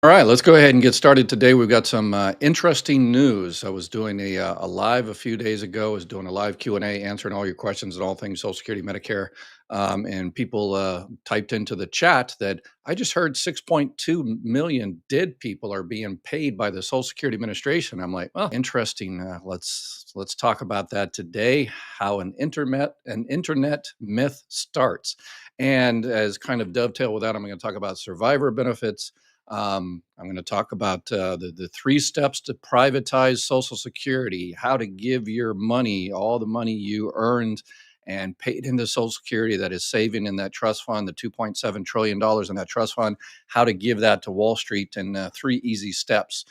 All right, let's go ahead and get started today. We've got some interesting news. I was doing a live a few days ago. I was doing a live Q&A, answering all your questions and all things Social Security, Medicare. And people typed into the chat that I just heard 6.2 million dead people are being paid by the Social Security Administration. I'm like, well, interesting. Let's talk about that today. How an internet myth starts, and as kind of dovetail with that, I'm going to talk about survivor benefits. I'm going to talk about the three steps to privatize Social Security, how to give your money, all the money you earned and paid into Social Security that is saving in that trust fund, the $2.7 trillion in that trust fund, how to give that to Wall Street in three easy steps.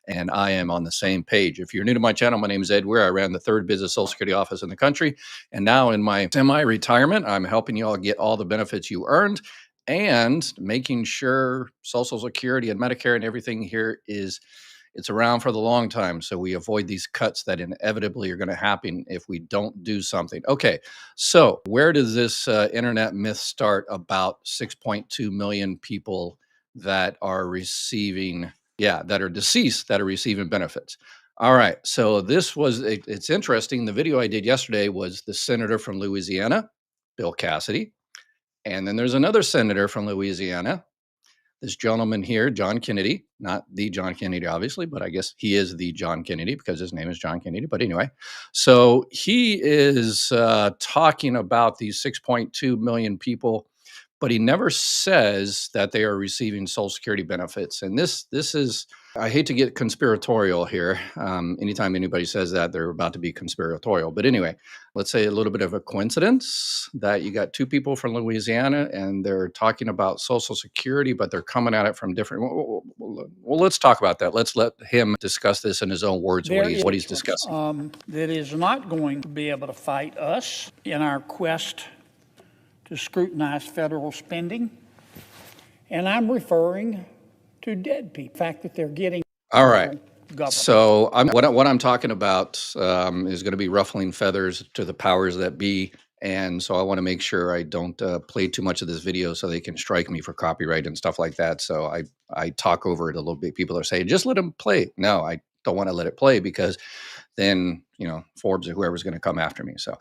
And I am on the same page. If you're new to my channel, my name is Ed Weir. I ran the third business Social Security office in the country. And now in my semi-retirement, I'm helping you all get all the benefits you earned and making sure Social Security and Medicare and everything here it's around for the long time. So we avoid these cuts that inevitably are going to happen if we don't do something. Okay, so where does this internet myth start about 6.2 million people that are receiving, that are deceased, that are receiving benefits? All right, so it's interesting. The video I did yesterday was the senator from Louisiana, Bill Cassidy. And then there's another senator from Louisiana, this gentleman here, John Kennedy, not the John Kennedy, obviously, but I guess he is the John Kennedy because his name is John Kennedy. But anyway, so he is talking about these 6.2 million people, but he never says that they are receiving Social Security benefits. And this is, I hate to get conspiratorial here. Anytime anybody says that, they're about to be conspiratorial. But anyway, let's say a little bit of a coincidence that you got two people from Louisiana and they're talking about Social Security, but they're coming at it from different. Well, let's talk about that. Let's let him discuss this in his own words, what he's discussing. That is not going to be able to fight us in our quest to scrutinize federal spending. And I'm referring to dead people, the fact that they're getting. All right. So what I'm talking about is going to be ruffling feathers to the powers that be. And so I want to make sure I don't play too much of this video so they can strike me for copyright and stuff like that. So I talk over it a little bit. People are saying, just let them play. No, I don't want to let it play because then, Forbes or whoever's going to come after me. So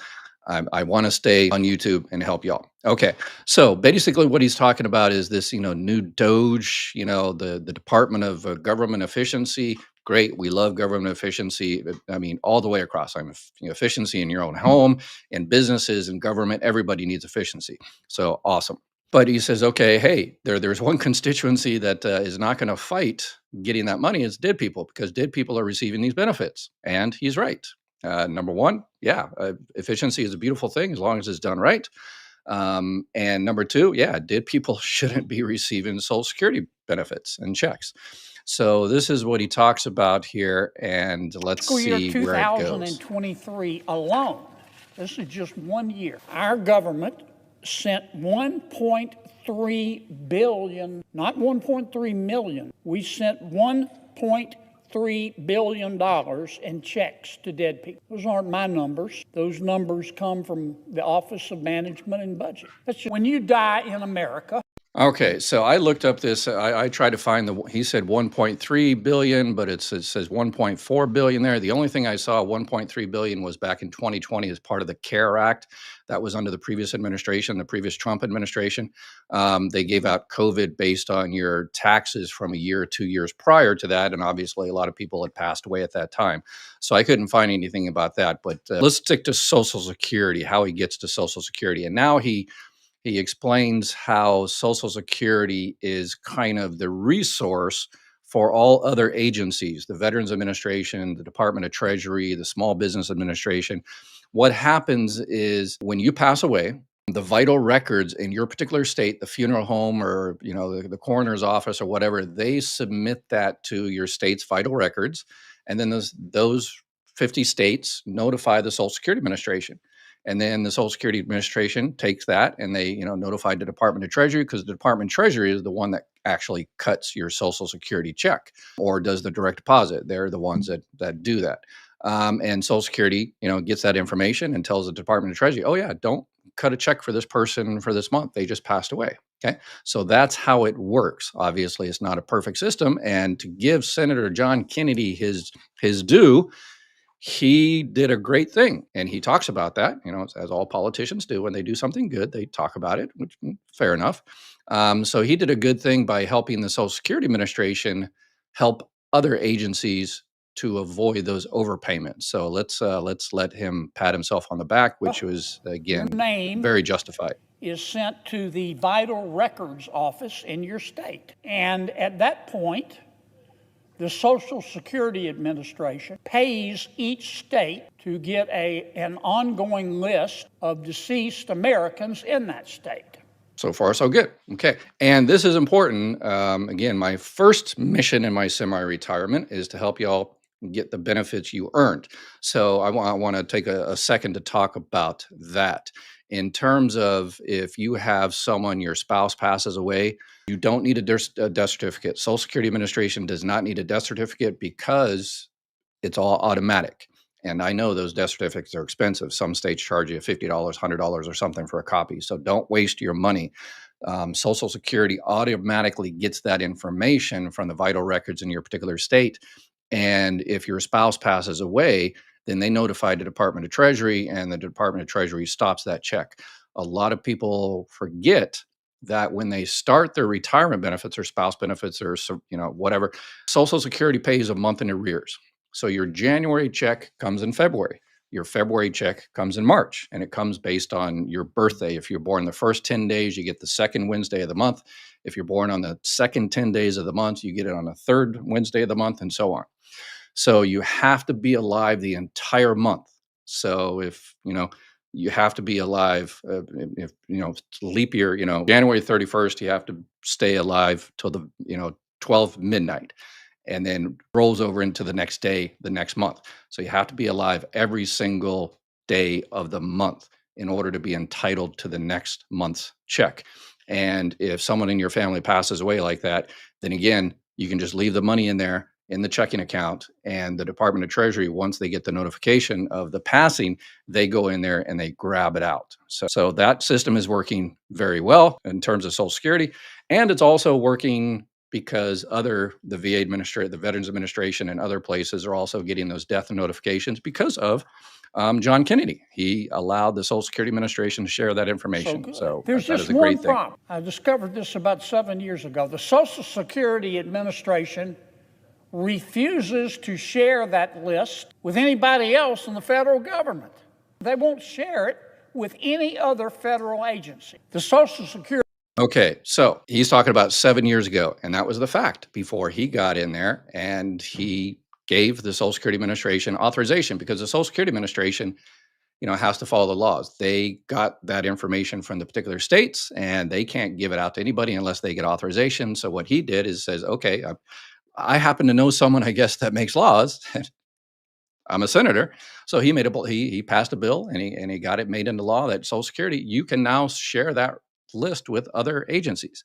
I want to stay on YouTube and help y'all. Okay. So basically what he's talking about is this, new Doge, the Department of Government Efficiency. Great. We love government efficiency. I mean, all the way across. Efficiency in your own home, in businesses, and government. Everybody needs efficiency. So awesome. But he says, okay, hey, there's one constituency that is not going to fight getting that money. It's dead people, because dead people are receiving these benefits. And he's right. Number one, efficiency is a beautiful thing as long as it's done right. And number two, dead people shouldn't be receiving Social Security benefits and checks. So this is what he talks about here, and let's see where it goes. 2023 alone, this is just 1 year, our government sent 1.3 billion, not 1.3 million. We sent $1.3 billion in checks to dead people. Those aren't my numbers. Those numbers come from the Office of Management and Budget. That's just, when you die in America. Okay, so I looked up this. I tried to find he said 1.3 billion, but it says 1.4 billion there. The only thing I saw 1.3 billion was back in 2020 as part of the CARE Act. That was under the previous administration, the previous Trump administration. They gave out COVID based on your taxes from a year or 2 years prior to that. And obviously a lot of people had passed away at that time. So I couldn't find anything about that. But let's stick to Social Security, how he gets to Social Security. And now he explains how Social Security is kind of the resource for all other agencies, the Veterans Administration, the Department of Treasury, the Small Business Administration. What happens is when you pass away, the vital records in your particular state, the funeral home or the coroner's office or whatever, they submit that to your state's vital records. And then those 50 states notify the Social Security Administration. And then the Social Security Administration takes that and they, notify the Department of Treasury, because the Department of Treasury is the one that actually cuts your Social Security check or does the direct deposit. They're the ones that do that. And Social Security, gets that information and tells the Department of Treasury, oh yeah, don't cut a check for this person for this month. They just passed away. Okay. So that's how it works. Obviously, it's not a perfect system. And to give Senator John Kennedy his due, he did a great thing. And he talks about that, as all politicians do. When they do something good, they talk about it, which fair enough. So he did a good thing by helping the Social Security Administration help other agencies to avoid those overpayments. So let's let him pat himself on the back, which was Your again name very justified. is sent to the Vital Records Office in your state. And at that point, the Social Security Administration pays each state to get an ongoing list of deceased Americans in that state. So far, so good. Okay. And this is important. Again, my first mission in my semi-retirement is to help y'all get the benefits you earned. So I want to take a second to talk about that. In terms of if you have someone, your spouse passes away, you don't need a death certificate. Social Security Administration does not need a death certificate because it's all automatic. And I know those death certificates are expensive. Some states charge you $50, $100 or something for a copy. So don't waste your money. Social Security automatically gets that information from the vital records in your particular state. And if your spouse passes away, then they notify the Department of Treasury, and the Department of Treasury stops that check. A lot of people forget that when they start their retirement benefits or spouse benefits or whatever, Social Security pays a month in arrears. So your January check comes in February. Your February check comes in March, and it comes based on your birthday. If you're born the first 10 days, you get the second Wednesday of the month. If you're born on the second 10 days of the month, you get it on the third Wednesday of the month, and so on. So you have to be alive the entire month. So if, you have to be alive, if, leap year, January 31st, you have to stay alive till the, 12 midnight, and then rolls over into the next day, the next month. So you have to be alive every single day of the month in order to be entitled to the next month's check. And if someone in your family passes away like that, then again, you can just leave the money in there in the checking account, and the Department of Treasury, once they get the notification of the passing, they go in there and they grab it out. So that system is working very well in terms of Social Security, and it's also working because the VA administration, the Veterans Administration, and other places are also getting those death notifications because of John Kennedy. He allowed the Social Security Administration to share that information. So There's that just is a great one thing. problem. I discovered this about 7 years ago. The Social Security Administration refuses to share that list with anybody else in the federal government. They won't share it with any other federal agency. The Social Security. Okay, so he's talking about 7 years ago, and that was the fact before he got in there and he gave the Social Security Administration authorization, because the Social Security Administration, has to follow the laws. They got that information from the particular states, and they can't give it out to anybody unless they get authorization. So what he did is says, okay, I happen to know someone, I guess, that makes laws. I'm a senator, so he passed a bill, and he got it made into law that Social Security, you can now share that list with other agencies.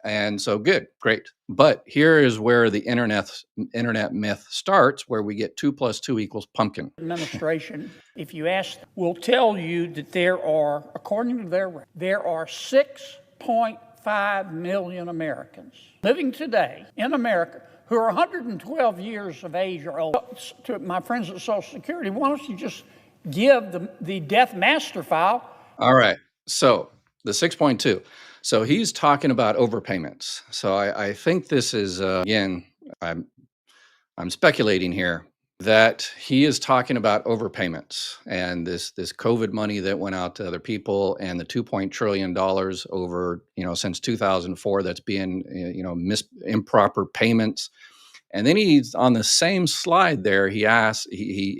And so good, great. But here is where the internet myth starts, where we get 2 + 2 = pumpkin. Administration, if you ask, will tell you that there are, according to there are 6.5 million Americans living today in America who are 112 years of age or older. To my friends at Social Security, why don't you just give the death master file? All right. So the 6.2. So he's talking about overpayments. So I think this is again, I'm speculating here that he is talking about overpayments and this COVID money that went out to other people, and the $2 trillion over since 2004 that's being improper payments. And then he's on the same slide there. He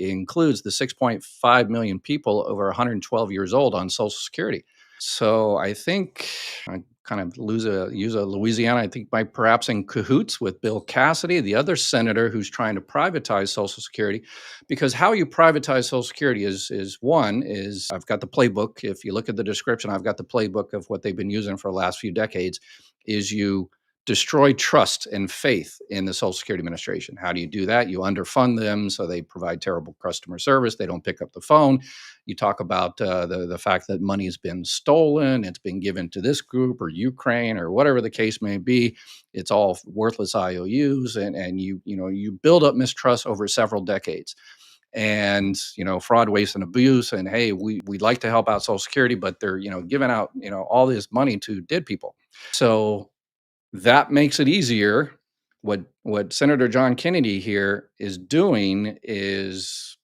includes the 6.5 million people over 112 years old on Social Security. So I think I kind of use a Louisiana. I think by perhaps in cahoots with Bill Cassidy, the other senator who's trying to privatize Social Security, because how you privatize Social Security is I've got the playbook. If you look at the description, I've got the playbook of what they've been using for the last few decades. Is you destroy trust and faith in the Social Security Administration. How do you do that? You underfund them so they provide terrible customer service. They don't pick up the phone. You talk about the fact that money has been stolen. It's been given to this group or Ukraine or whatever the case may be. It's all worthless IOUs, and you build up mistrust over several decades. And fraud, waste, and abuse. And hey, we'd like to help out Social Security, but they're giving out all this money to dead people. So that makes it easier. What Senator John Kennedy here is doing is,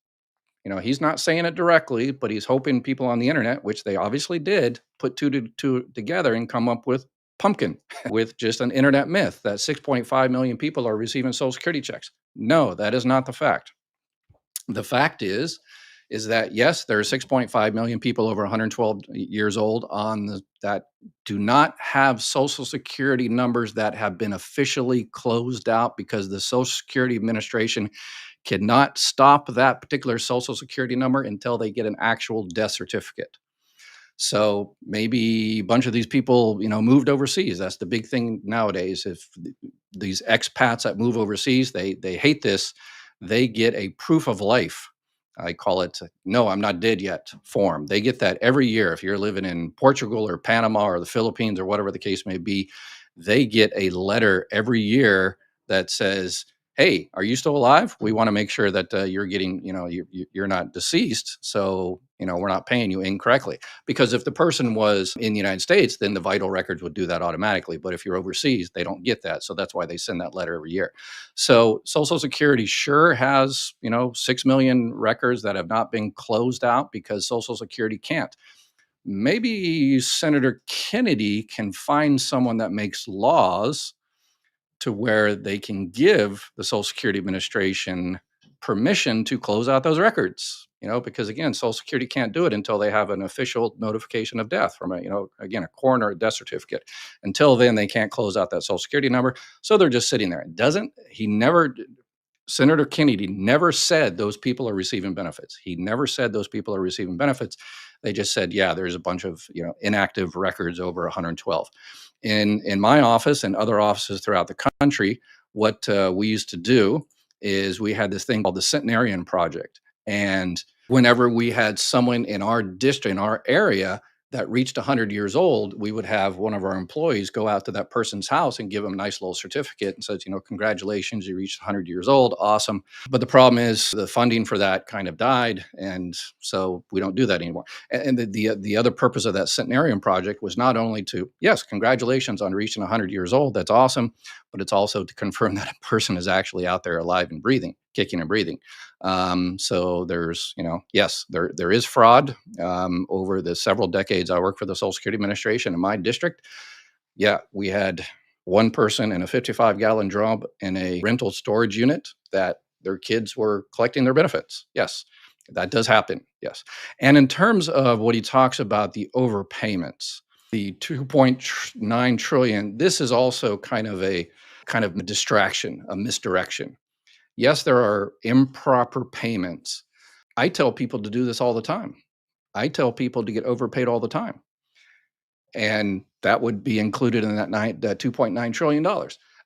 he's not saying it directly, but he's hoping people on the internet, which they obviously did, put two to two together and come up with pumpkin, with just an internet myth that 6.5 million people are receiving Social Security checks. No, that is not the fact. The fact is that yes, there are 6.5 million people over 112 years old that do not have Social Security numbers that have been officially closed out, because the Social Security Administration cannot stop that particular Social Security number until they get an actual death certificate. So maybe a bunch of these people, moved overseas. That's the big thing nowadays. If these expats that move overseas, they hate this. They get a proof of life. I call it "No, I'm not dead yet" form. They get that every year. If you're living in Portugal or Panama or the Philippines or whatever the case may be, they get a letter every year that says, "Hey, are you still alive? We want to make sure that you're getting, you're not deceased. So, we're not paying you incorrectly." Because if the person was in the United States, then the vital records would do that automatically. But if you're overseas, they don't get that. So that's why they send that letter every year. So Social Security sure has, 6 million records that have not been closed out because Social Security can't. Maybe Senator Kennedy can find someone that makes laws to where they can give the Social Security Administration permission to close out those records. Because again, Social Security can't do it until they have an official notification of death from again, a coroner death certificate. Until then, they can't close out that Social Security number. So they're just sitting there. It doesn't, he never, Senator Kennedy never said those people are receiving benefits. He never said those people are receiving benefits. They just said, yeah, there's a bunch of inactive records over 112. In my office and other offices throughout the country, what we used to do is we had this thing called the Centenarian Project. And whenever we had someone in our district, in our area, that reached 100 years old, we would have one of our employees go out to that person's house and give them a nice little certificate and says, congratulations, you reached 100 years old. Awesome. But the problem is the funding for that kind of died. And so we don't do that anymore. And the other purpose of that Centenarian Project was not only to, yes, congratulations on reaching 100 years old. That's awesome. But it's also to confirm that a person is actually out there alive and breathing, kicking and breathing. So there's, yes, there is fraud. Over the several decades I worked for the Social Security Administration in my district, yeah, we had one person in a 55-gallon drum in a rental storage unit that their kids were collecting their benefits. Yes, that does happen. Yes. And in terms of what he talks about, the overpayments, the 2.9 trillion, this is also kind of a distraction, a misdirection. Yes, there are improper payments. I tell people to do this all the time. I tell people to get overpaid all the time. And that would be included in that $2.9 trillion.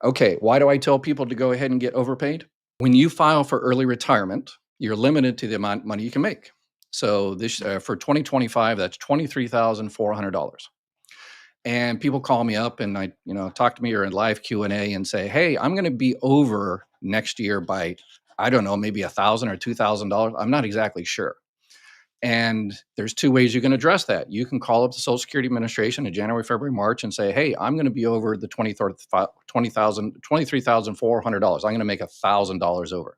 Okay, why do I tell people to go ahead and get overpaid? When you file for early retirement, you're limited to the amount of money you can make. So this for 2025, that's $23,400. And people call me up and I, talk to me or in live Q&A and say, "Hey, I'm going to be over next year by, I don't know, maybe $1,000 or $2,000. I'm not exactly sure." And there's two ways you can address that. You can call up the Social Security Administration in January, February, March and say, "Hey, I'm going to be over the $23,400. I'm going to make $1,000 over."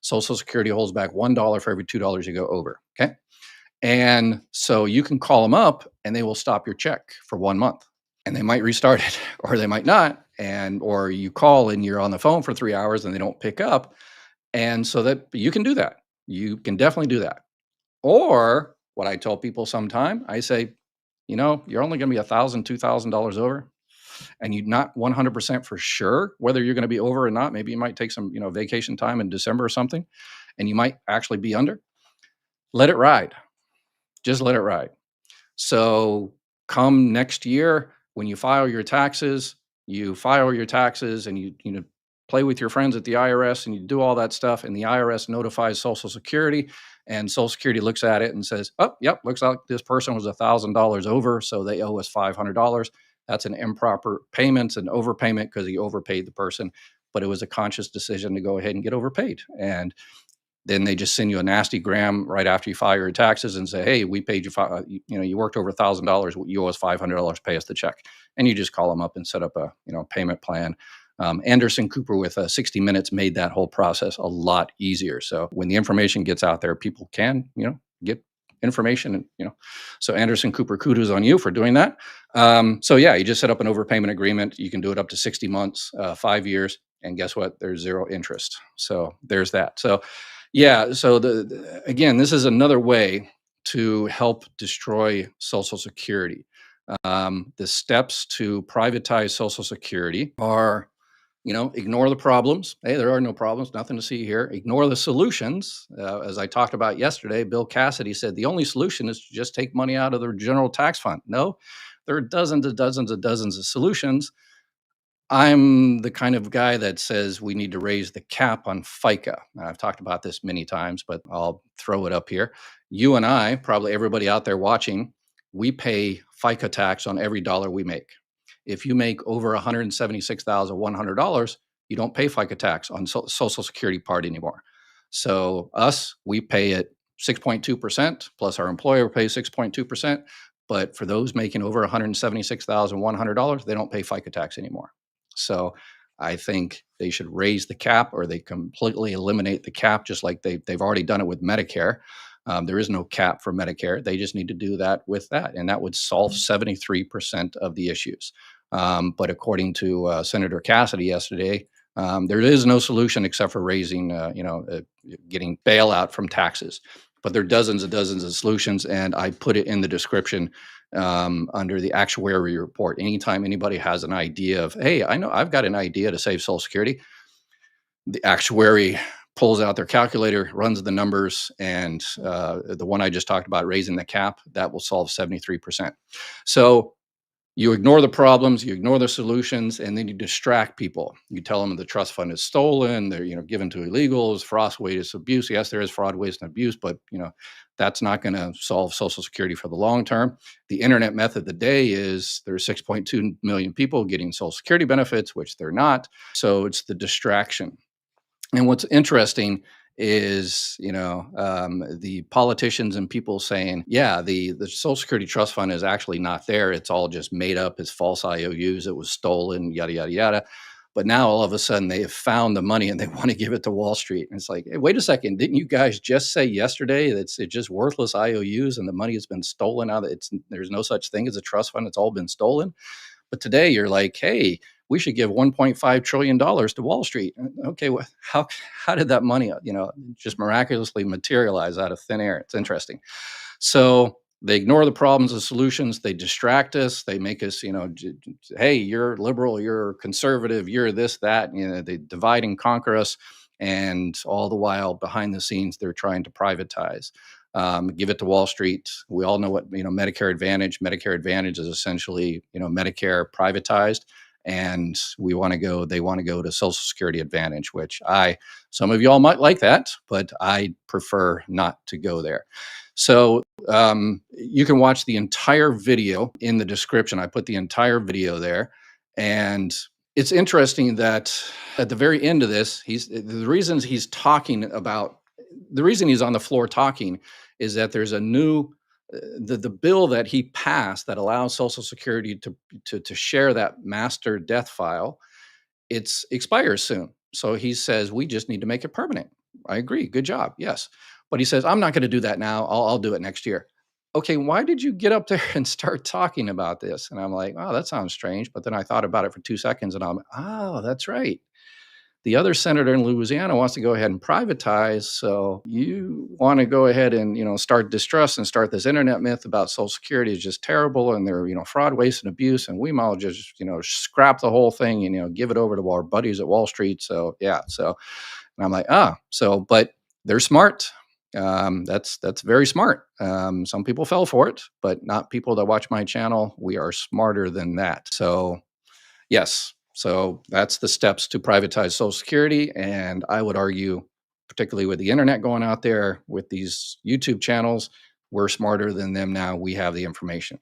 Social Security holds back $1 for every $2 you go over. Okay. And so you can call them up and they will stop your check for 1 month and they might restart it or they might not. Or you call and you're on the phone for 3 hours and they don't pick up. And so that you can do that. You can definitely do that. Or what I tell people sometime, I say, you're only going to be $1,000, $2,000 over, and you're not 100% for sure whether you're going to be over or not. Maybe you might take some, vacation time in December or something, and you might actually be under. Let it ride. Just let it ride. So come next year, when you file your taxes, You file your taxes and you play with your friends at the IRS and you do all that stuff, and the IRS notifies Social Security, and Social Security looks at it and says, "Oh, yep, looks like this person was $1,000 over, so they owe us $500." That's an improper payment, an overpayment because he overpaid the person, but it was a conscious decision to go ahead and get overpaid. And then they just send you a nasty gram right after you file your taxes and say, "Hey, we paid you, you worked over $1,000. You owe us $500. Pay us the check." And you just call them up and set up a payment plan. Anderson Cooper with 60 Minutes made that whole process a lot easier. So when the information gets out there, people can get information, and so Anderson Cooper, kudos on you for doing that. So yeah, you just set up an overpayment agreement. You can do it up to 60 months, 5 years, and guess what? There's zero interest. So there's that. So yeah, so again, this is another way to help destroy Social Security. The steps to privatize Social Security are, ignore the problems. Hey, there are no problems, nothing to see here. Ignore the solutions. As I talked about yesterday, Bill Cassidy said the only solution is to just take money out of their general tax fund. No, there are dozens and dozens and dozens of solutions. I'm the kind of guy that says we need to raise the cap on FICA. I've talked about this many times, but I'll throw it up here. You and I, probably everybody out there watching, we pay FICA tax on every dollar we make. If you make over $176,100, you don't pay FICA tax on Social Security part anymore. So us, we pay it 6.2%, plus our employer pays 6.2%. But for those making over $176,100, they don't pay FICA tax anymore. So I think they should raise the cap, or they completely eliminate the cap, just like they've already done it with Medicare. There is no cap for Medicare. They just need to do that with that, and that would solve 73% of the issues. But according to Senator Cassidy yesterday, there is no solution except for raising, getting bailout from taxes. But there are dozens and dozens of solutions, and I put it in the description under the actuary report. Anytime anybody has an idea of, hey, I know I've got an idea to save Social Security, the actuary pulls out their calculator, runs the numbers, and the one I just talked about, raising the cap, that will solve 73%. So you ignore the problems, you ignore the solutions, and then you distract people. You tell them the trust fund is stolen, they're given to illegals, fraud, waste, abuse. Yes, there is fraud, waste, and abuse, but that's not going to solve Social Security for the long term. The internet method of the day is there's 6.2 million people getting Social Security benefits, which they're not. So it's the distraction. And what's interesting is, the politicians and people saying, yeah, the Social Security Trust Fund is actually not there. It's all just made up. It's false IOUs. It was stolen, yada, yada, yada. But now all of a sudden they have found the money and they want to give it to Wall Street. And it's like, hey, wait a second. Didn't you guys just say yesterday that it's just worthless IOUs and the money has been stolen out? There's no such thing as a trust fund. It's all been stolen. But today you're like, hey, we should give $1.5 trillion to Wall Street. Okay, well, how did that money, just miraculously materialize out of thin air? It's interesting. So they ignore the problems and solutions. They distract us. They make us, hey, you're liberal, you're conservative, you're this, that. They divide and conquer us. And all the while, behind the scenes, they're trying to privatize. Give it to Wall Street. We all know what Medicare Advantage. Medicare Advantage is essentially Medicare privatized, and they want to go to Social Security Advantage, which some of y'all might like that, but I prefer not to go there. So you can watch the entire video in the description. I put the entire video there, and it's interesting that at the very end of this, the reason he's on the floor talking is that there's a new the bill that he passed that allows Social Security to share that master death file. It expires soon, so he says we just need to make it permanent. I agree. Good job. Yes, but he says I'm not going to do that now. I'll do it next year. Okay, why did you get up there and start talking about this? And I'm like, oh, that sounds strange. But then I thought about it for 2 seconds, and oh, that's right. The other senator in Louisiana wants to go ahead and privatize. So you want to go ahead and, start distrust and start this internet myth about Social Security is just terrible and they're, fraud, waste, and abuse. And we might just, scrap the whole thing and, give it over to our buddies at Wall Street. So, yeah. So, and I'm like, but they're smart. That's very smart. Some people fell for it, but not people that watch my channel. We are smarter than that. So, yes, So that's the steps to privatize Social Security. And I would argue, particularly with the internet going out there, with these YouTube channels, we're smarter than them now. We have the information.